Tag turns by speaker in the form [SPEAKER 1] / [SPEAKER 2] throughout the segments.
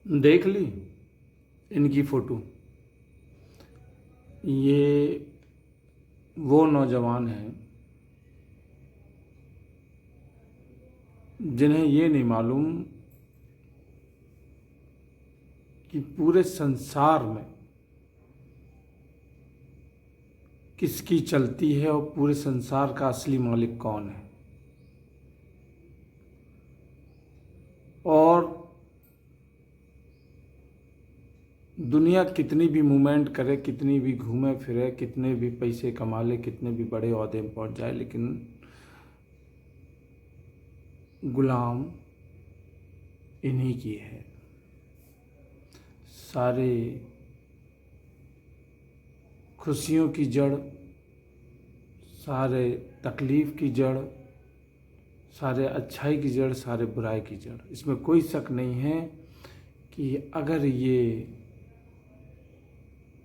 [SPEAKER 1] देख ली इनकी फ़ोटो। ये वो नौजवान हैं जिन्हें ये नहीं मालूम कि पूरे संसार में किसकी चलती है और पूरे संसार का असली मालिक कौन है। और दुनिया कितनी भी मूवमेंट करे, कितनी भी घूमे फिरे, कितने भी पैसे कमा ले, कितने भी बड़े ओहदे में पहुंच जाए, लेकिन गुलाम इन्हीं की है। सारे खुशियों की जड़, सारे तकलीफ़ की जड़, सारे अच्छाई की जड़, सारे बुराई की जड़। इसमें कोई शक नहीं है कि अगर ये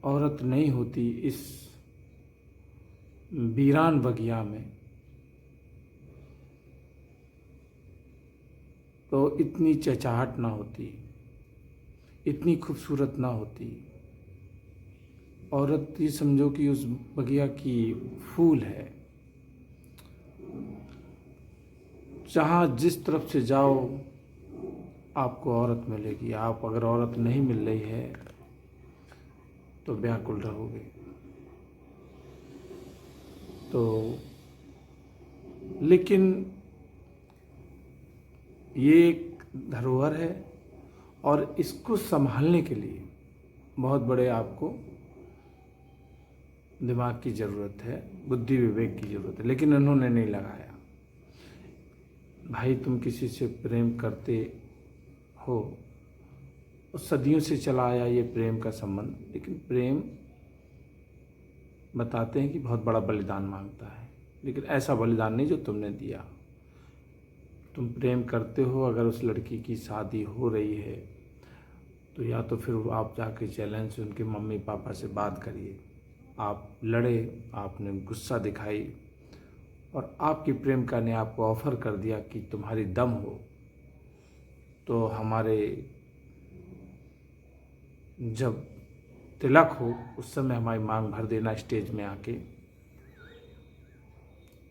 [SPEAKER 1] औरत नहीं होती इस वीरान बगिया में, तो इतनी चहचहाट ना होती, इतनी खूबसूरत ना होती। औरत ये समझो कि उस बगिया की फूल है। जहाँ जिस तरफ से जाओ आपको औरत मिलेगी। आप अगर औरत नहीं मिल रही है तो व्याकुल रहोगे। तो लेकिन ये एक धरोहर है और इसको संभालने के लिए बहुत बड़े आपको दिमाग की ज़रूरत है, बुद्धि विवेक की ज़रूरत है, लेकिन उन्होंने नहीं लगाया। भाई तुम किसी से प्रेम करते हो, और सदियों से चला आया ये प्रेम का संबंध, लेकिन प्रेम बताते हैं कि बहुत बड़ा बलिदान मांगता है, लेकिन ऐसा बलिदान नहीं जो तुमने दिया। तुम प्रेम करते हो, अगर उस लड़की की शादी हो रही है तो या तो फिर आप जाके चैलेंज से उनके मम्मी पापा से बात करिए। आप लड़े, आपने गुस्सा दिखाई और आपकी प्रेमिका ने आपको ऑफ़र कर दिया कि तुम्हारी दम हो तो हमारे जब तिलक हो उस समय हमारी मांग भर देना स्टेज में आके।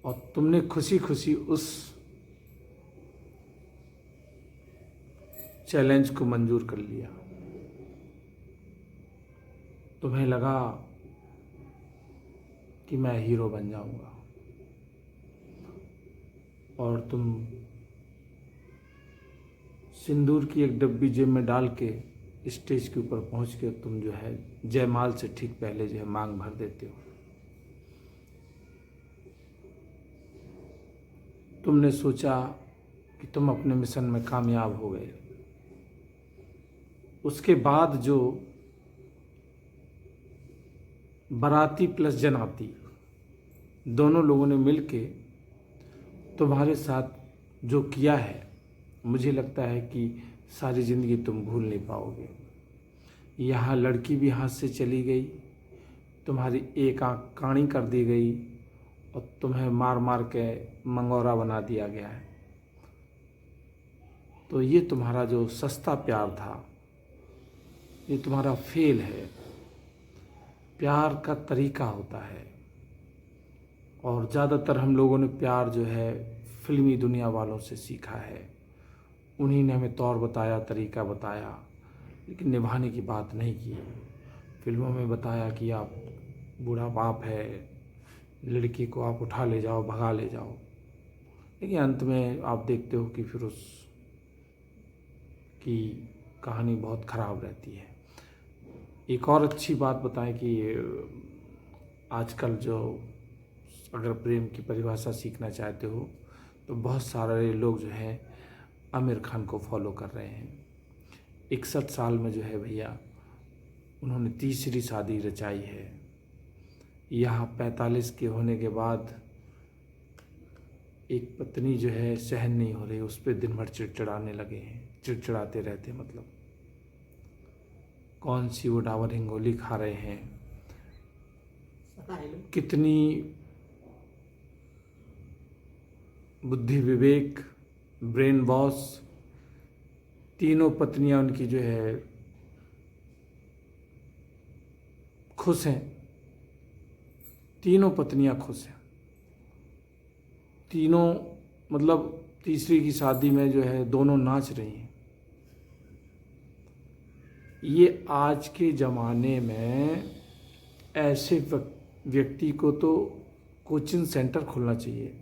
[SPEAKER 1] और तुमने खुशी खुशी उस चैलेंज को मंजूर कर लिया। तुम्हें लगा कि मैं हीरो बन जाऊंगा और तुम सिंदूर की एक डब्बी जेब में डाल के स्टेज के ऊपर पहुंच के तुम जो है जयमाल से ठीक पहले जो है मांग भर देते हो। तुमने सोचा कि तुम अपने मिशन में कामयाब हो गए। उसके बाद जो बाराती प्लस जनाती दोनों लोगों ने मिलके तुम्हारे साथ जो किया है, मुझे लगता है कि सारी ज़िंदगी तुम भूल नहीं पाओगे। यहाँ लड़की भी हाथ से चली गई, तुम्हारी एक आँख काणी कर दी गई और तुम्हें मार मार के मंगोरा बना दिया गया है। तो ये तुम्हारा जो सस्ता प्यार था, ये तुम्हारा फेल है। प्यार का तरीका होता है, और ज़्यादातर हम लोगों ने प्यार जो है फिल्मी दुनिया वालों से सीखा है। उन्हीं ने हमें तौर बताया, तरीका बताया, लेकिन निभाने की बात नहीं की। फिल्मों में बताया कि आप बूढ़ा बाप है, लड़की को आप उठा ले जाओ, भगा ले जाओ, लेकिन अंत में आप देखते हो कि फिर उस की कहानी बहुत ख़राब रहती है। एक और अच्छी बात बताएं कि आजकल जो अगर प्रेम की परिभाषा सीखना चाहते हो तो बहुत सारे लोग जो हैं आमिर खान को फॉलो कर रहे हैं। 61 साल में जो है भैया उन्होंने तीसरी शादी रचाई है। यहाँ 45 के होने के बाद एक पत्नी जो है सहन नहीं हो रही, उस पर दिन भर चिड़चिड़ाने लगे हैं, चिड़चिड़ाते रहते, मतलब कौन सी वो डाबर हिंगोली खा रहे हैं, कितनी बुद्धि विवेक, ब्रेन वॉश तीनों पत्नियां उनकी जो है खुश हैं, तीनों पत्नियां खुश हैं, तीनों मतलब तीसरी की शादी में जो है दोनों नाच रही हैं। ये आज के ज़माने में ऐसे व्यक्ति को तो कोचिंग सेंटर खोलना चाहिए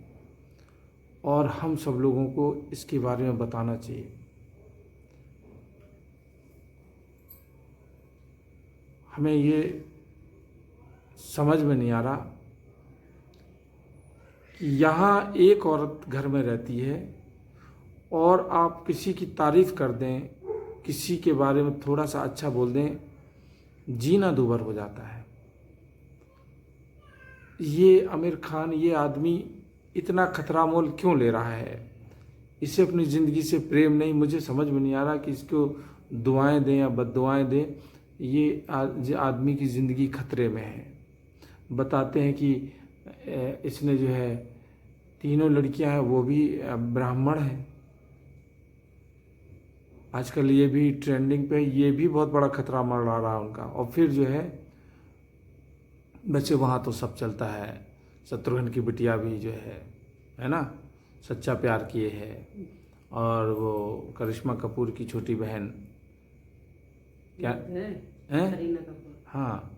[SPEAKER 1] और हम सब लोगों को इसके बारे में बताना चाहिए। हमें ये समझ में नहीं आ रहा कि यहाँ एक औरत घर में रहती है और आप किसी की तारीफ़ कर दें, किसी के बारे में थोड़ा सा अच्छा बोल दें, जीना दूभर हो जाता है। ये आमिर खान, ये आदमी इतना खतरा मोल क्यों ले रहा है? इसे अपनी ज़िंदगी से प्रेम नहीं, मुझे समझ में नहीं आ रहा कि इसको दुआएं दें या बद्दुआएं दें। ये आदमी की ज़िंदगी खतरे में है। बताते हैं कि इसने जो है तीनों लड़कियां हैं वो भी ब्राह्मण हैं। आजकल ये भी ट्रेंडिंग पे, ये भी बहुत बड़ा खतरा मंडरा रहा है उनका। और फिर जो है बच्चे, वहाँ तो सब चलता है। शत्रुघ्न की बिटिया भी जो है ना, सच्चा प्यार किए है। और वो करिश्मा कपूर की छोटी बहन क्या है, हाँ,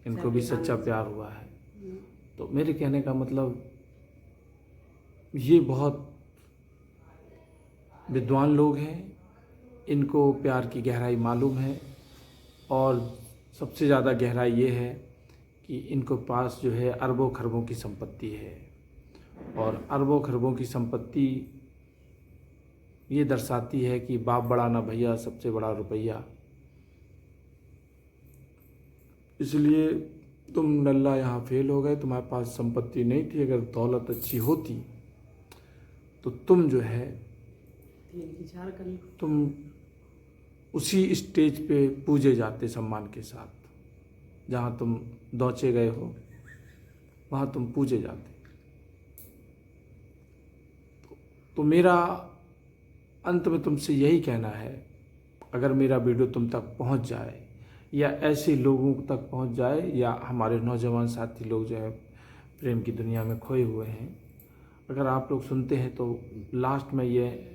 [SPEAKER 1] इनको भी सच्चा प्यार हुआ है। तो मेरे कहने का मतलब, ये बहुत विद्वान लोग हैं, इनको प्यार की गहराई मालूम है। और सबसे ज़्यादा गहराई ये है कि इनको पास जो है अरबों खरबों की संपत्ति है। और अरबों खरबों की संपत्ति ये दर्शाती है कि बाप बड़ा ना भैया, सबसे बड़ा रुपया। इसलिए तुम नल्ला यहाँ फेल हो गए, तुम्हारे पास संपत्ति नहीं थी। अगर दौलत अच्छी होती तो तुम जो है तुम उसी स्टेज पे पूजे जाते सम्मान के साथ। जहाँ तुम दौचे गए हो वहाँ तुम पूजे जाते। तो मेरा अंत में तुमसे यही कहना है, अगर मेरा वीडियो तुम तक पहुँच जाए या ऐसे लोगों तक पहुँच जाए, या हमारे नौजवान साथी लोग जो है प्रेम की दुनिया में खोए हुए हैं, अगर आप लोग सुनते हैं तो लास्ट में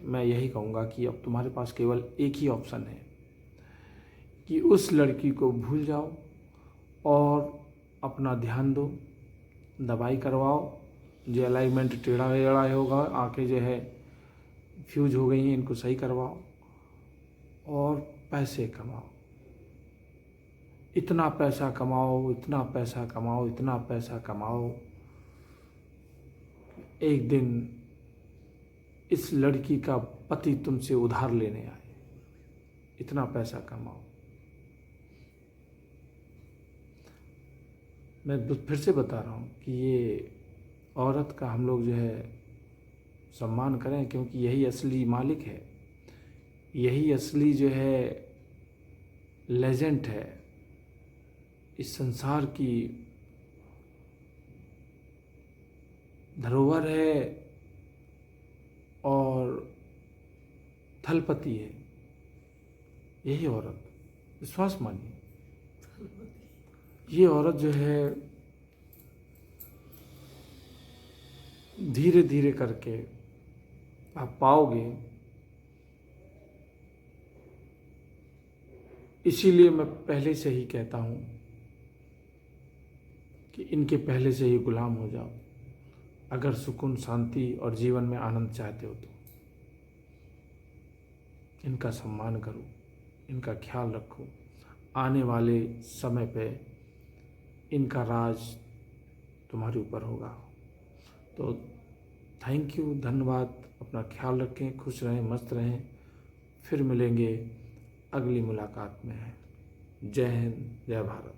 [SPEAKER 1] मैं यही कहूँगा कि अब तुम्हारे पास केवल एक ही ऑप्शन है कि उस लड़की को भूल जाओ और अपना ध्यान दो, दवाई करवाओ। जो अलाइनमेंट टेढ़ा वेढ़ा होगा, आंखें जो है फ्यूज हो गई हैं, इनको सही करवाओ और पैसे कमाओ। इतना पैसा कमाओ, इतना पैसा कमाओ, इतना पैसा कमाओ, एक दिन इस लड़की का पति तुमसे उधार लेने आए। इतना पैसा कमाओ। मैं फिर से बता रहा हूँ कि ये औरत का हम लोग जो है सम्मान करें, क्योंकि यही असली मालिक है, यही असली जो है लेजेंड है इस संसार की, धरोहर है और थलपति है। यही औरत, विश्वास मानिए, ये औरत जो है धीरे धीरे करके आप पाओगे। इसीलिए मैं पहले से ही कहता हूँ कि इनके पहले से ही गुलाम हो जाओ, अगर सुकून, शांति और जीवन में आनंद चाहते हो तो। इनका सम्मान करो, इनका ख्याल रखो। आने वाले समय पे इनका राज तुम्हारे ऊपर होगा। तो थैंक यू, धन्यवाद। अपना ख्याल रखें, खुश रहें, मस्त रहें। फिर मिलेंगे अगली मुलाकात में। जय हिंद, जय भारत।